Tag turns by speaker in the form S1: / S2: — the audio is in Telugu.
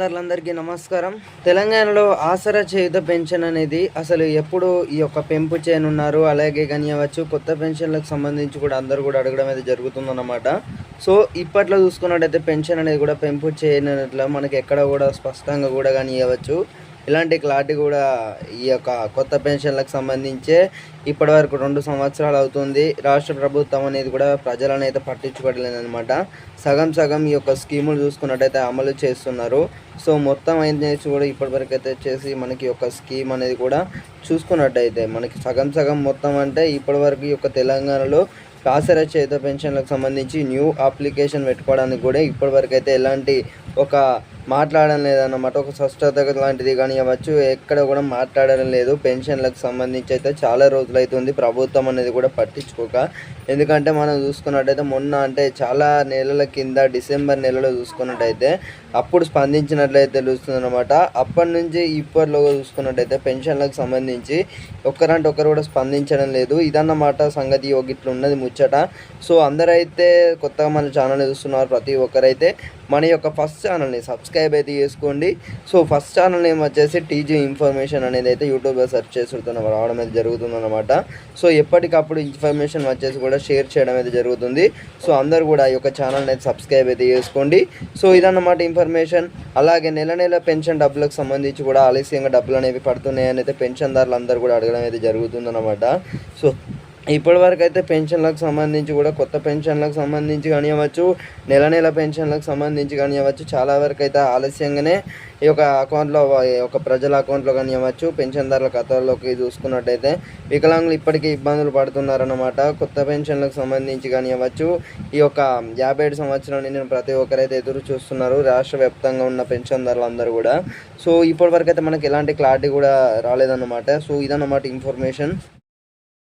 S1: అందరికీ నమస్కారం. తెలంగాణలో ఆసరా చేయుత పెన్షన్ అనేది అసలు ఎప్పుడు ఈ యొక్క పెంపు చేయనున్నారు, అలాగే కానివ్వచ్చు కొత్త పెన్షన్లకు సంబంధించి కూడా అందరూ కూడా అడగడం అయితే జరుగుతుందన్నమాట. సో ఇప్పట్లో చూసుకున్నట్టయితే పెన్షన్ అనేది కూడా పెంపు చేయనట్ల మనకి ఎక్కడ కూడా స్పష్టంగా కూడా కానివ్వచ్చు ఇలాంటి క్లారిటీ కూడా ఈ యొక్క కొత్త పెన్షన్లకు సంబంధించే ఇప్పటివరకు 2 సంవత్సరాలు అవుతుంది. రాష్ట్ర ప్రభుత్వం అనేది కూడా ప్రజలను అయితే పట్టించుకోవట్లేదన్నమాట. సగం ఈ యొక్క స్కీములు చూసుకున్నట్టయితే అమలు చేస్తున్నారు. సో మొత్తం అయితే కూడా ఇప్పటివరకు అయితే చేసి మనకి యొక్క స్కీమ్ అనేది కూడా చూసుకున్నట్టయితే మనకి సగం మొత్తం అంటే ఇప్పటివరకు ఈ యొక్క తెలంగాణలో ఆసరా చేయుత పెన్షన్లకు సంబంధించి న్యూ అప్లికేషన్ పెట్టుకోవడానికి కూడా ఇప్పటివరకు అయితే ఎలాంటి ఒక మాట్లాడడం లేదన్నమాట. ఒక స్పష్టత లాంటిది కానీ అవ్వచ్చు ఎక్కడ కూడా మాట్లాడడం లేదు. పెన్షన్లకు సంబంధించి అయితే చాలా రోజులు అవుతుంది ప్రభుత్వం అనేది కూడా పట్టించుకోక. ఎందుకంటే మనం చూసుకున్నట్టయితే మొన్న అంటే చాలా నెలల కింద డిసెంబర్ నెలలో చూసుకున్నట్టయితే అప్పుడు స్పందించినట్లయితే తెలుస్తుంది అనమాట. అప్పటి నుంచి ఇప్పటిలోగా చూసుకున్నట్టయితే పెన్షన్లకు సంబంధించి ఒక్కరంటే ఒక్కరు కూడా స్పందించడం లేదు. ఇదన్నమాట సంగతి. ఇట్లా ఉన్నది ముచ్చట. సో అందరైతే కొత్తగా మన ఛానల్ చూస్తున్నారు. ప్రతి ఒక్కరైతే మన యొక్క ఫస్ట్ ఛానల్ని సబ్స్క్రైబ్ అయితే చేసుకోండి. సో ఫస్ట్ ఛానల్ నేమ్ వచ్చేసి టీజీ ఇన్ఫర్మేషన్ అనేది అయితే యూట్యూబ్లో సెర్చ్ చేస్తున్న రావడం అయితే జరుగుతుందన్నమాట. సో ఎప్పటికప్పుడు ఇన్ఫర్మేషన్ వచ్చేసి కూడా షేర్ చేయడం అయితే జరుగుతుంది. సో అందరూ కూడా ఈ యొక్క ఛానల్ని అయితే సబ్స్క్రైబ్ అయితే చేసుకోండి. సో ఇదన్నమాట ఇన్ఫర్మేషన్. అలాగే నెల పెన్షన్ డబ్బులకు సంబంధించి కూడా ఆలస్యంగా డబ్బులు అనేవి పడుతున్నాయని అయితే పెన్షన్దారులు అందరూ కూడా అడగడం అయితే జరుగుతుందన్నమాట. సో ఇప్పటివరకు అయితే పెన్షన్లకు సంబంధించి కూడా కొత్త పెన్షన్లకు సంబంధించి కానివ్వచ్చు, నెల పెన్షన్లకు సంబంధించి కానివ్వచ్చు చాలా వరకు అయితే ఆలస్యంగానే ఈ యొక్క అకౌంట్లో ఒక ప్రజల అకౌంట్లో కానివ్వచ్చు పెన్షన్దారుల ఖాతాల్లోకి చూసుకున్నట్టయితే వికలాంగులు ఇప్పటికీ ఇబ్బందులు పడుతున్నారన్నమాట. కొత్త పెన్షన్లకు సంబంధించి కానివ్వచ్చు ఈ యొక్క 57 సంవత్సరాల నిండిన ప్రతి ఒక్కరైతే ఎదురు చూస్తున్నారు రాష్ట్ర వ్యాప్తంగా ఉన్న పెన్షన్దారులు అందరూ కూడా. సో ఇప్పటివరకు అయితే మనకి ఎలాంటి క్లారిటీ కూడా రాలేదన్నమాట. సో ఇదన్నమాట ఇన్ఫర్మేషన్.